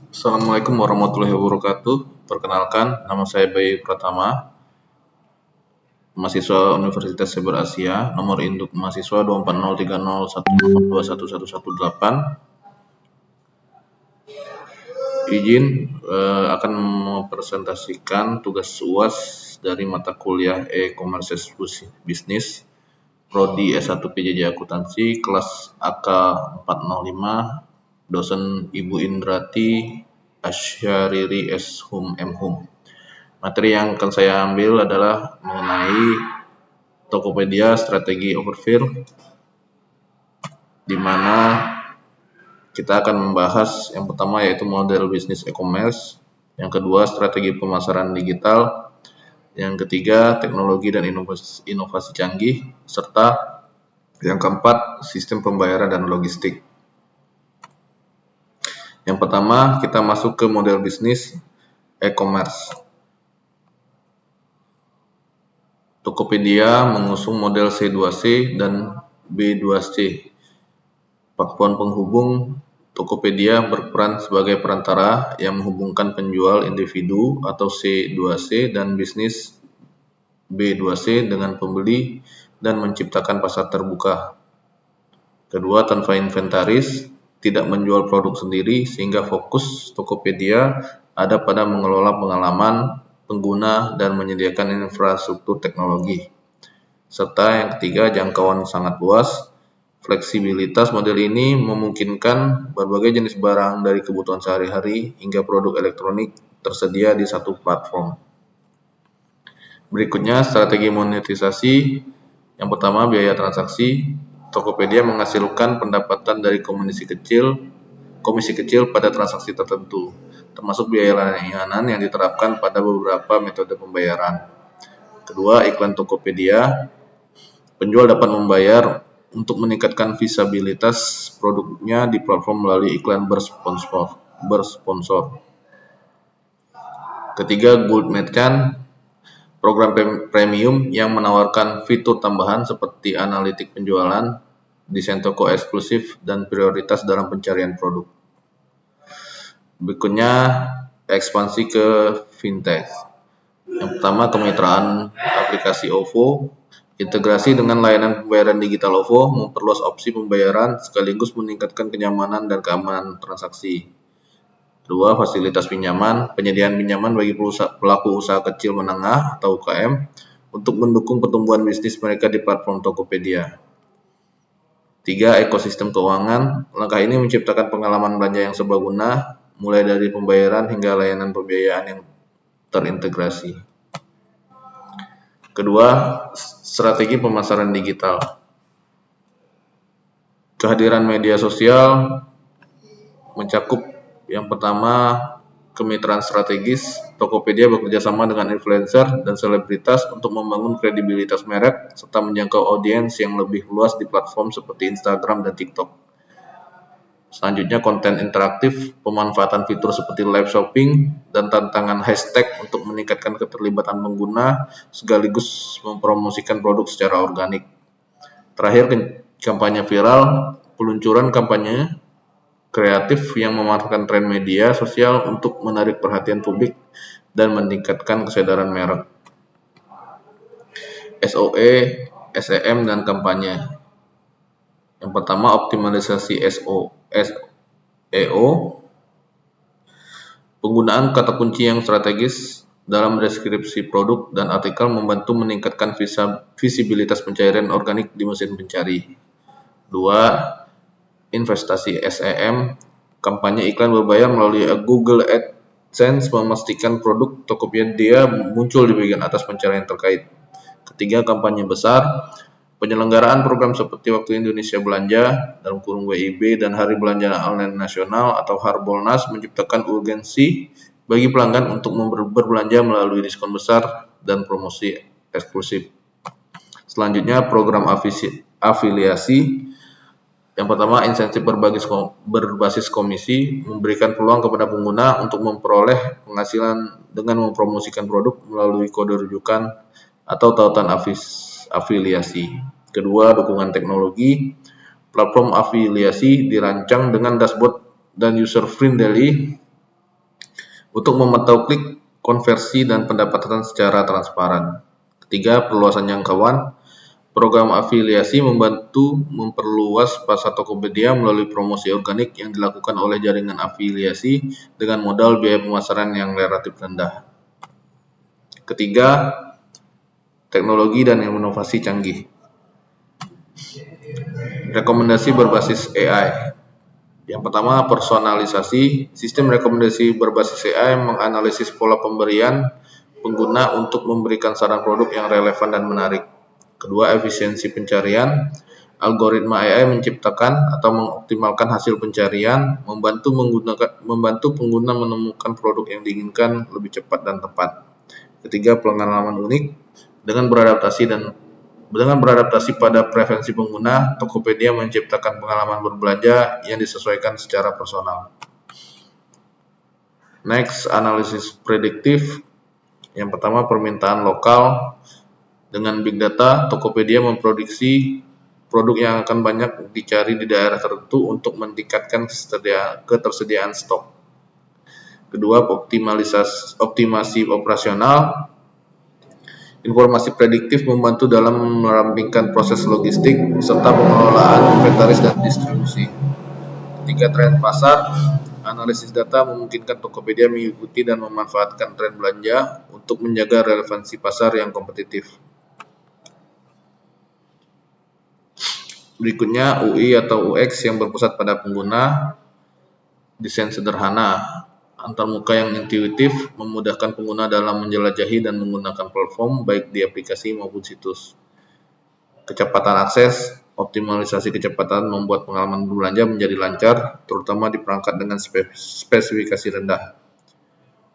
Assalamualaikum warahmatullahi wabarakatuh. Perkenalkan, nama saya Bayu Pratama, mahasiswa Universitas Saber Asia, nomor induk mahasiswa 2403010111118. Izin akan mempresentasikan tugas UAS dari mata kuliah E-Commerce Business, Prodi S1 PJJ Akuntansi, kelas AK 405, dosen Ibu Indrati Asyariri S. Hum M. Hum. Materi yang akan saya ambil adalah mengenai Tokopedia strategi overview, di mana kita akan membahas yang pertama yaitu model bisnis e-commerce, yang kedua strategi pemasaran digital, yang ketiga teknologi dan inovasi canggih, serta yang keempat sistem pembayaran dan logistik. Yang pertama kita masuk ke model bisnis e-commerce. Tokopedia mengusung model C2C dan B2C. Platform penghubung Tokopedia berperan sebagai perantara yang menghubungkan penjual individu atau C2C dan bisnis B2C dengan pembeli dan menciptakan pasar terbuka. Kedua, tanpa inventaris, tidak menjual produk sendiri, sehingga fokus Tokopedia ada pada mengelola pengalaman pengguna dan menyediakan infrastruktur teknologi. Serta yang ketiga, jangkauan sangat luas. Fleksibilitas model ini memungkinkan berbagai jenis barang dari kebutuhan sehari-hari hingga produk elektronik tersedia di satu platform. Berikutnya, strategi monetisasi. Yang pertama, biaya transaksi. Tokopedia menghasilkan pendapatan dari komisi kecil pada transaksi tertentu, termasuk biaya layanan yang diterapkan pada beberapa metode pembayaran. Kedua, iklan Tokopedia. Penjual dapat membayar untuk meningkatkan visibilitas produknya di platform melalui iklan bersponsor. Ketiga, Gold Merchant. Program premium yang menawarkan fitur tambahan seperti analitik penjualan, desain toko eksklusif, dan prioritas dalam pencarian produk. Berikutnya, ekspansi ke fintech. Yang pertama, kemitraan aplikasi OVO. Integrasi dengan layanan pembayaran digital OVO memperluas opsi pembayaran sekaligus meningkatkan kenyamanan dan keamanan transaksi. Kedua, fasilitas pinjaman. Penyediaan pinjaman bagi pelaku usaha kecil menengah atau UKM untuk mendukung pertumbuhan bisnis mereka di platform Tokopedia. Tiga, ekosistem keuangan. Langkah ini menciptakan pengalaman belanja yang serbaguna, mulai dari pembayaran hingga layanan pembiayaan yang terintegrasi. Kedua, strategi pemasaran digital. Kehadiran media sosial mencakup yang pertama, kemitraan strategis. Tokopedia bekerjasama dengan influencer dan selebritas untuk membangun kredibilitas merek serta menjangkau audiens yang lebih luas di platform seperti Instagram dan TikTok. Selanjutnya, konten interaktif, pemanfaatan fitur seperti live shopping dan tantangan hashtag untuk meningkatkan keterlibatan pengguna sekaligus mempromosikan produk secara organik. Terakhir, kampanye viral, peluncuran kampanye kreatif yang memanfaatkan tren media sosial untuk menarik perhatian publik dan meningkatkan kesadaran merek. SOE, SEM, dan kampanye. Yang pertama, optimalisasi SEO. Penggunaan kata kunci yang strategis dalam deskripsi produk dan artikel membantu meningkatkan visibilitas pencarian organik di mesin pencari. 2. Investasi SEM, kampanye iklan berbayar melalui Google AdSense memastikan produk Tokopedia muncul di bagian atas pencarian terkait. Ketiga, kampanye besar, penyelenggaraan program seperti Waktu Indonesia Belanja (WIB) dan Hari Belanja Online Nasional atau Harbolnas menciptakan urgensi bagi pelanggan untuk berbelanja melalui diskon besar dan promosi eksklusif. Selanjutnya, program afiliasi. Yang pertama, insentif berbasis komisi, memberikan peluang kepada pengguna untuk memperoleh penghasilan dengan mempromosikan produk melalui kode rujukan atau tautan afiliasi. Kedua, dukungan teknologi. Platform afiliasi dirancang dengan dashboard dan user-friendly untuk memantau klik, konversi, dan pendapatan secara transparan. Ketiga, perluasan jangkauan. Program afiliasi membantu memperluas pasar Tokopedia melalui promosi organik yang dilakukan oleh jaringan afiliasi dengan modal biaya pemasaran yang relatif rendah. Ketiga, teknologi dan inovasi canggih. Rekomendasi berbasis AI. Yang pertama, personalisasi. Sistem rekomendasi berbasis AI menganalisis pola pemberian pengguna untuk memberikan saran produk yang relevan dan menarik. Kedua, efisiensi pencarian. Algoritma AI menciptakan atau mengoptimalkan hasil pencarian, membantu pengguna menemukan produk yang diinginkan lebih cepat dan tepat. Ketiga, pengalaman unik. Dengan beradaptasi pada preferensi pengguna, Tokopedia menciptakan pengalaman berbelanja yang disesuaikan secara personal. Next, analisis prediktif. Yang pertama, permintaan lokal. Dengan big data, Tokopedia memprediksi produk yang akan banyak dicari di daerah tertentu untuk meningkatkan ketersediaan stok. Kedua, optimasi operasional. Informasi prediktif membantu dalam merampingkan proses logistik serta pengelolaan inventaris dan distribusi. Ketiga, tren pasar. Analisis data memungkinkan Tokopedia mengikuti dan memanfaatkan tren belanja untuk menjaga relevansi pasar yang kompetitif. Berikutnya, UI atau UX yang berpusat pada pengguna. Desain sederhana, antarmuka yang intuitif, memudahkan pengguna dalam menjelajahi dan menggunakan platform baik di aplikasi maupun situs. Kecepatan akses, optimalisasi kecepatan membuat pengalaman berbelanja menjadi lancar, terutama di perangkat dengan spesifikasi rendah.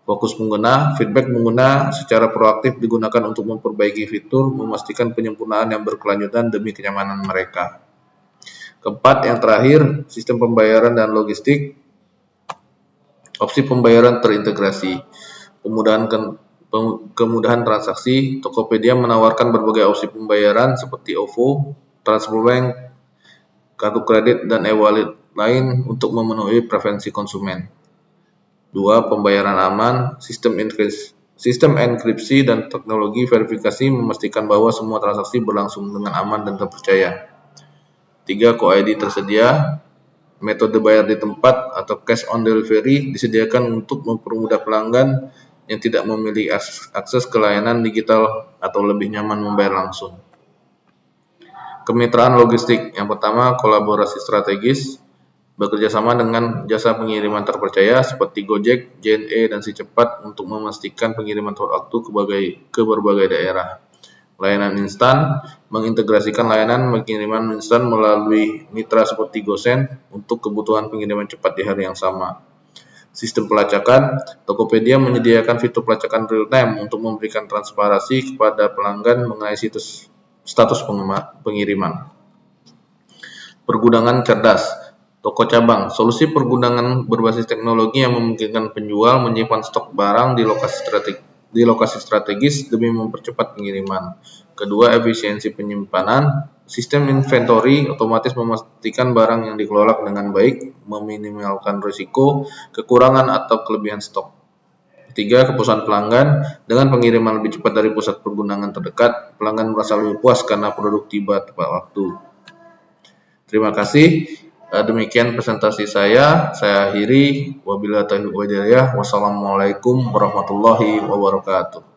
Fokus pengguna, feedback pengguna secara proaktif digunakan untuk memperbaiki fitur, memastikan penyempurnaan yang berkelanjutan demi kenyamanan mereka. Keempat, yang terakhir, sistem pembayaran dan logistik. Opsi pembayaran terintegrasi, kemudahan transaksi. Tokopedia menawarkan berbagai opsi pembayaran seperti OVO, transfer bank, kartu kredit, dan e-wallet lain untuk memenuhi preferensi konsumen. 2. Pembayaran aman, sistem enkripsi dan teknologi verifikasi memastikan bahwa semua transaksi berlangsung dengan aman dan terpercaya. 3. Co-ID tersedia. Metode bayar di tempat atau cash on delivery disediakan untuk mempermudah pelanggan yang tidak memiliki akses ke layanan digital atau lebih nyaman membayar langsung. Kemitraan logistik. Yang pertama, kolaborasi strategis. Bekerja sama dengan jasa pengiriman terpercaya seperti Gojek, JNE, dan SiCepat untuk memastikan pengiriman tepat waktu ke berbagai daerah. Layanan instan, mengintegrasikan layanan pengiriman instan melalui mitra seperti GoSend untuk kebutuhan pengiriman cepat di hari yang sama. Sistem pelacakan, Tokopedia menyediakan fitur pelacakan real-time untuk memberikan transparansi kepada pelanggan mengenai status pengiriman. Pergudangan cerdas, toko cabang, solusi pergudangan berbasis teknologi yang memungkinkan penjual menyimpan stok barang di lokasi strategis demi mempercepat pengiriman. Kedua, efisiensi penyimpanan. Sistem inventory otomatis memastikan barang yang dikelola dengan baik, meminimalkan risiko, kekurangan atau kelebihan stok. Ketiga, kepuasan pelanggan. Dengan pengiriman lebih cepat dari pusat pergudangan terdekat, pelanggan merasa lebih puas karena produk tiba tepat waktu. Terima kasih. Demikian presentasi saya akhiri. Wabillahi taufiq wal hidayah. Wassalamualaikum warahmatullahi wabarakatuh.